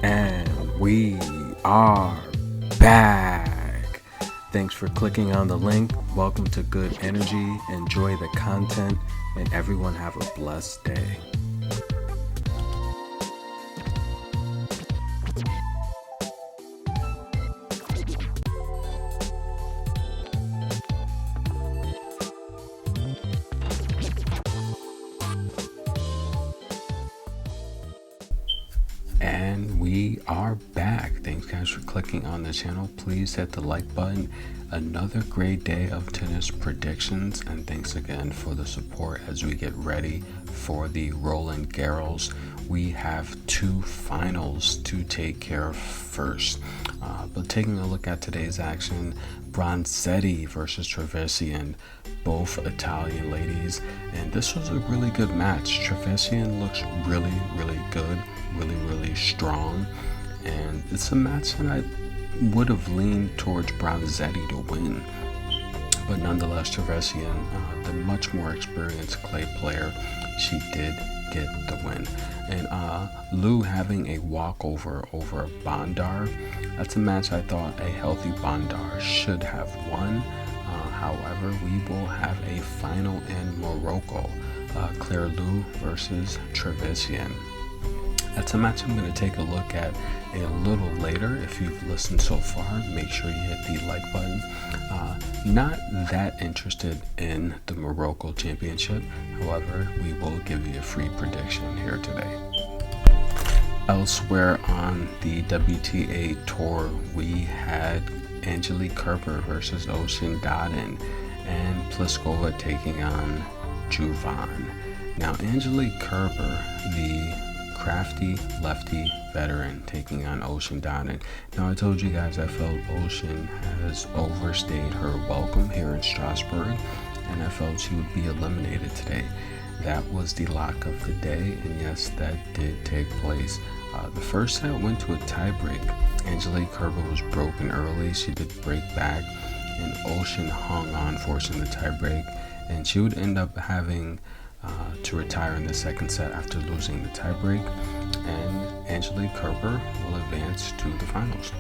And we are back. Thanks for clicking on the link. Welcome to Good Energy. Enjoy the content, and everyone have a blessed day. And we are back. Thanks guys for clicking on the channel. Please hit the like button. Another great day of tennis predictions, and thanks again for the support as we get ready for the Roland Garros. We have two finals to take care of first. But taking a look at today's action, Bronzetti versus Trevisan, both Italian ladies, and this was a really good match. Trevisan looks really good, really strong, and it's a match that I would have leaned towards Bronzetti to win. But nonetheless, Trevisan, the much more experienced clay player, she did get the win. And Lou having a walkover over Bandar, that's a match I thought a healthy Bandar should have won. However, we will have a final in Morocco, Claire Lou versus Trevisan. That's a match I'm going to take a look at a little later. If you've listened so far, make sure you hit the like button. Not that interested in the Morocco Championship. However, we will give you a free prediction here today. Elsewhere on the WTA Tour, we had Angelique Kerber versus Ocean Dodden, and Pliskova taking on Juvan. Now, Angelique Kerber, the crafty lefty veteran, taking on Ocean Dodden. Now, I told you guys I felt Ocean has overstayed her welcome here in Strasbourg, and I felt she would be eliminated today. That was the lock of the day, and yes, that did take place. The first set went to a tiebreak. Angelique Kerber was broken early. She did break back, and Ocean hung on, forcing the tiebreak, and she would end up having to retire in the second set after losing the tiebreak, and Angelique Kerber will advance to the finals.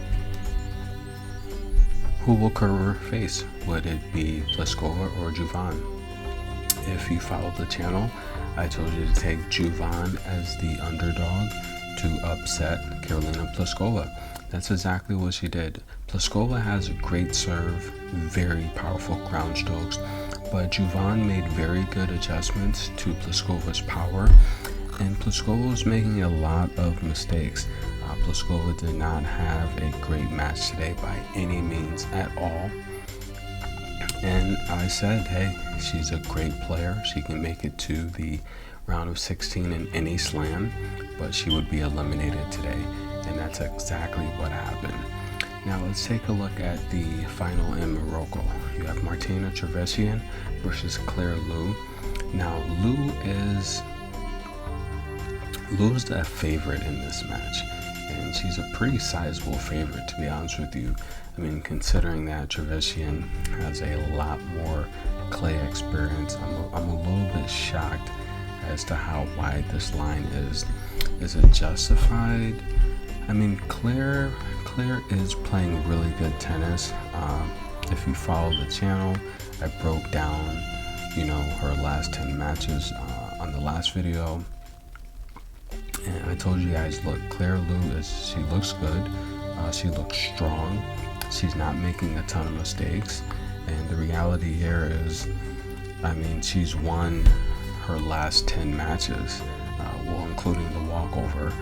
Who will Kerber face? Would it be Pliskova or Juvan? If you followed the channel, I told you to take Juvan as the underdog to upset Karolina Pliskova. That's exactly what she did. Pliskova has a great serve, very powerful ground strokes, but Juvan made very good adjustments to Pliskova's power, and Pliskova was making a lot of mistakes. Pliskova did not have a great match today by any means at all. And I said, hey, she's a great player. She can make it to the round of 16 in any slam, but she would be eliminated today. And that's exactly what happened. Now let's take a look at the final in Morocco. You have Martina Trevisan versus Claire Lou. Now Lou's the favorite in this match, and she's a pretty sizable favorite, to be honest with you. I mean, considering that Trevisan has a lot more clay experience, I'm a little bit shocked as to how wide this line is. Is it justified? I mean, Claire is playing really good tennis. If you follow the channel, I broke down, her last 10 matches on the last video, and I told you guys, look, Claire Lou she looks good. She looks strong. She's not making a ton of mistakes, and the reality here is, I mean, she's won her last 10 matches, including the walkover.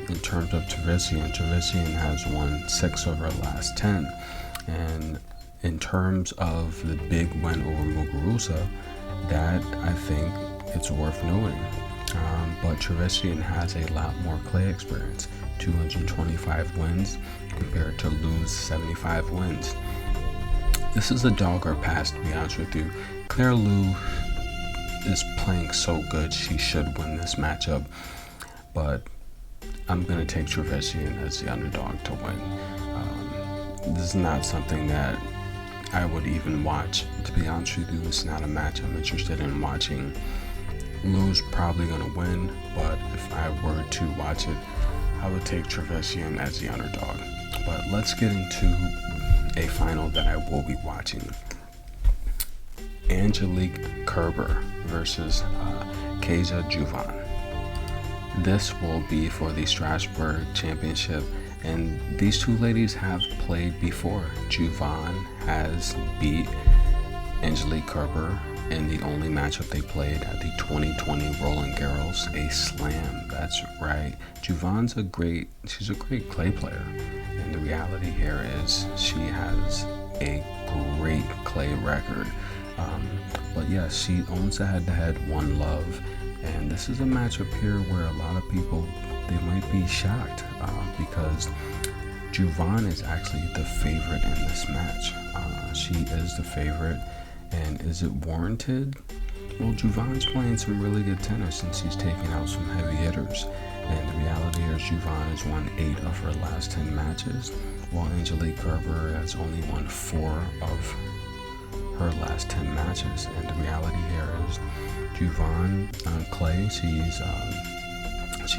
In terms of Trevisan has won 6 of her last 10, and in terms of the big win over Muguruza, that I think it's worth noting. But Trevisan has a lot more clay experience, 225 wins compared to Lou's 75 wins. This is a dog or pass, to be honest with you. Claire Lou is playing so good, she should win this matchup, but I'm going to take Trevisan as the underdog to win. This is not something that I would even watch. To be honest with you, it's not a match I'm interested in watching. Lou's probably going to win, but if I were to watch it, I would take Trevisan as the underdog. But let's get into a final that I will be watching. Angelique Kerber versus Kaja Juvan. This will be for the Strasbourg Championship, and these two ladies have played before. Juvan has beat Angelique Kerber in the only matchup they played at the 2020 Roland Garros, a slam. That's right. Juvan's she's a great clay player, and the reality here is she has a great clay record. But yes, she owns the head-to-head One Love, and this is a matchup here where a lot of people, they might be shocked because Juvan is actually the favorite in this match. She is the favorite, and is it warranted? Well, Juvan's playing some really good tennis, and she's taking out some heavy hitters. And the reality is Juvan has won 8 of her last 10 matches, while Angelique Kerber has only won 4 of her last 10 matches. And the reality here is Juvan on clay, she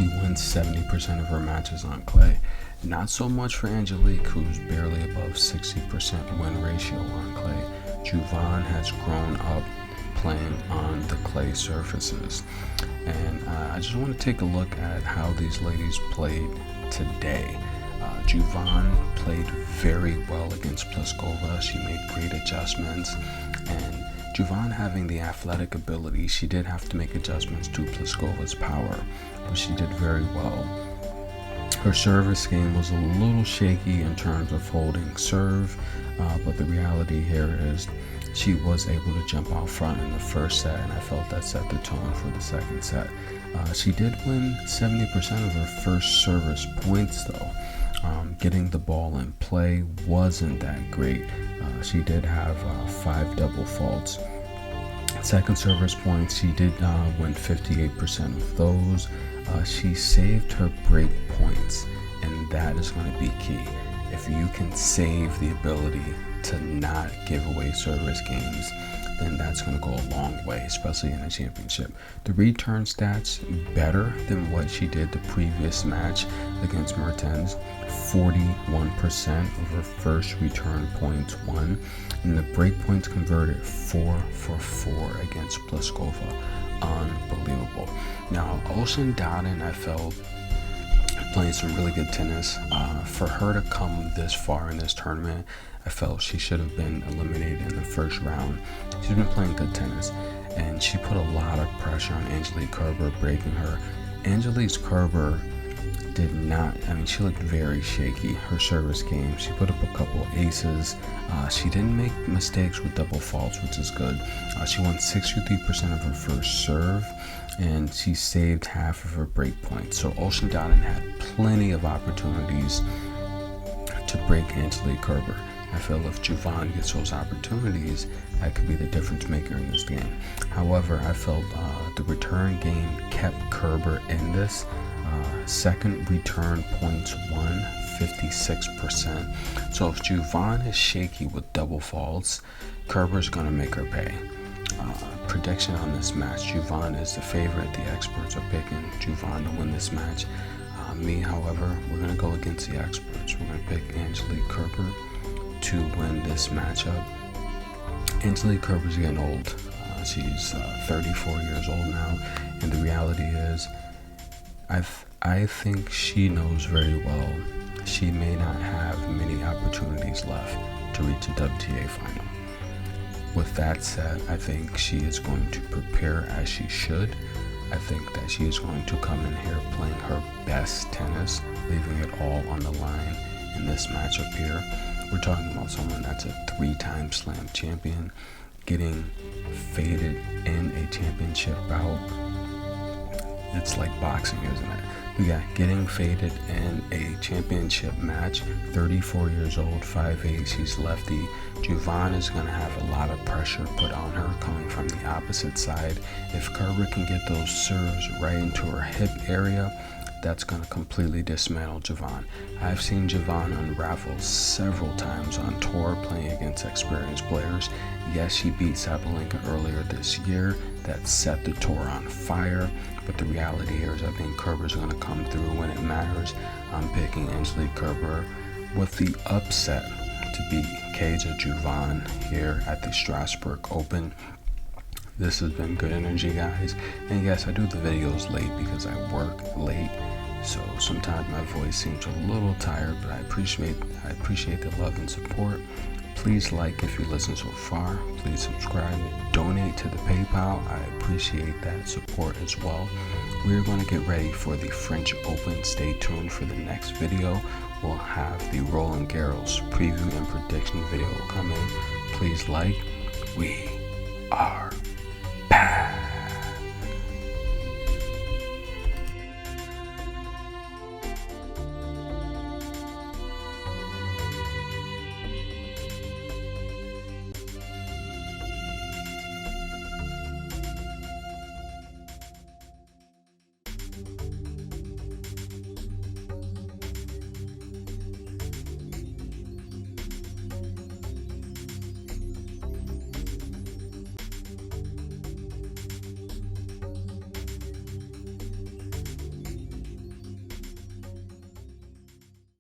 wins 70% of her matches on clay. Not so much for Angelique, who's barely above 60% win ratio on clay. Juvan has grown up playing on the clay surfaces. And I just want to take a look at how these ladies played today. Juvan played very well against Pliskova. She made great adjustments, and Juvan, having the athletic ability, she did have to make adjustments to Pliskova's power, but she did very well. Her service game was a little shaky in terms of holding serve, but the reality here is she was able to jump out front in the first set, and I felt that set the tone for the second set. She did win 70% of her first service points though. Getting the ball in play wasn't that great. She did have 5 double faults. Second service points, she did win 58% of those. She saved her break points, and that is going to be key. If you can save the ability to not give away service games, then that's going to go a long way, especially in a championship. The return stats better than what she did the previous match against Mertens. 41% of her first return points won, and the break points converted 4 for 4 against Pliskova. Unbelievable. Now, Ocean Dodden, I felt, playing some really good tennis. For her to come this far in this tournament, I felt she should have been eliminated in the first round. She's been playing good tennis, and she put a lot of pressure on Angelique Kerber, breaking her. Angelique Kerber did not, she looked very shaky. Her service game, she put up a couple aces. She didn't make mistakes with double faults, which is good. She won 63% of her first serve, and she saved half of her break points. So Ocean Dodden had plenty of opportunities to break Angelique Kerber. I feel if Juvan gets those opportunities, that could be the difference maker in this game. However, I felt the return game kept Kerber in this. Second return points won 56%. So if Juvan is shaky with double faults, Kerber's going to make her pay. Prediction on this match, Juvan is the favorite. The experts are picking Juvan to win this match. Me, however, we're going to go against the experts. We're going to pick Angelique Kerber to win this matchup. Angelique Kerber's getting old. She's 34 years old now, and the reality is I think she knows very well she may not have many opportunities left to reach a WTA final. With that said, I think she is going to prepare as she should. I think that she is going to come in here playing her best tennis, leaving it all on the line in this matchup here. We're talking about someone that's a 3-time slam champion, getting faded in a championship bout. It's like boxing, isn't it? Yeah, getting faded in a championship match. 34 years old, 5'8", she's lefty. Juvan is going to have a lot of pressure put on her coming from the opposite side. If Kerber can get those serves right into her hip area, that's going to completely dismantle Juvan. I've seen Juvan unravel several times on tour playing against experienced players. Yes, she beat Sabalenka earlier this year. That set the tour on fire. But the reality here is I think Kerber's going to come through when it matters. I'm picking Angelique Kerber with the upset to beat Kaja Juvan here at the Strasbourg Open. This has been good energy, guys. And yes, I do the videos late because I work late. So sometimes my voice seems a little tired, but I appreciate the love and support. Please like if you listen so far. Please subscribe. Donate to the PayPal. I appreciate that support as well. We're going to get ready for the French Open. Stay tuned for the next video. We'll have the Roland Garros preview and prediction video coming. Please like. We are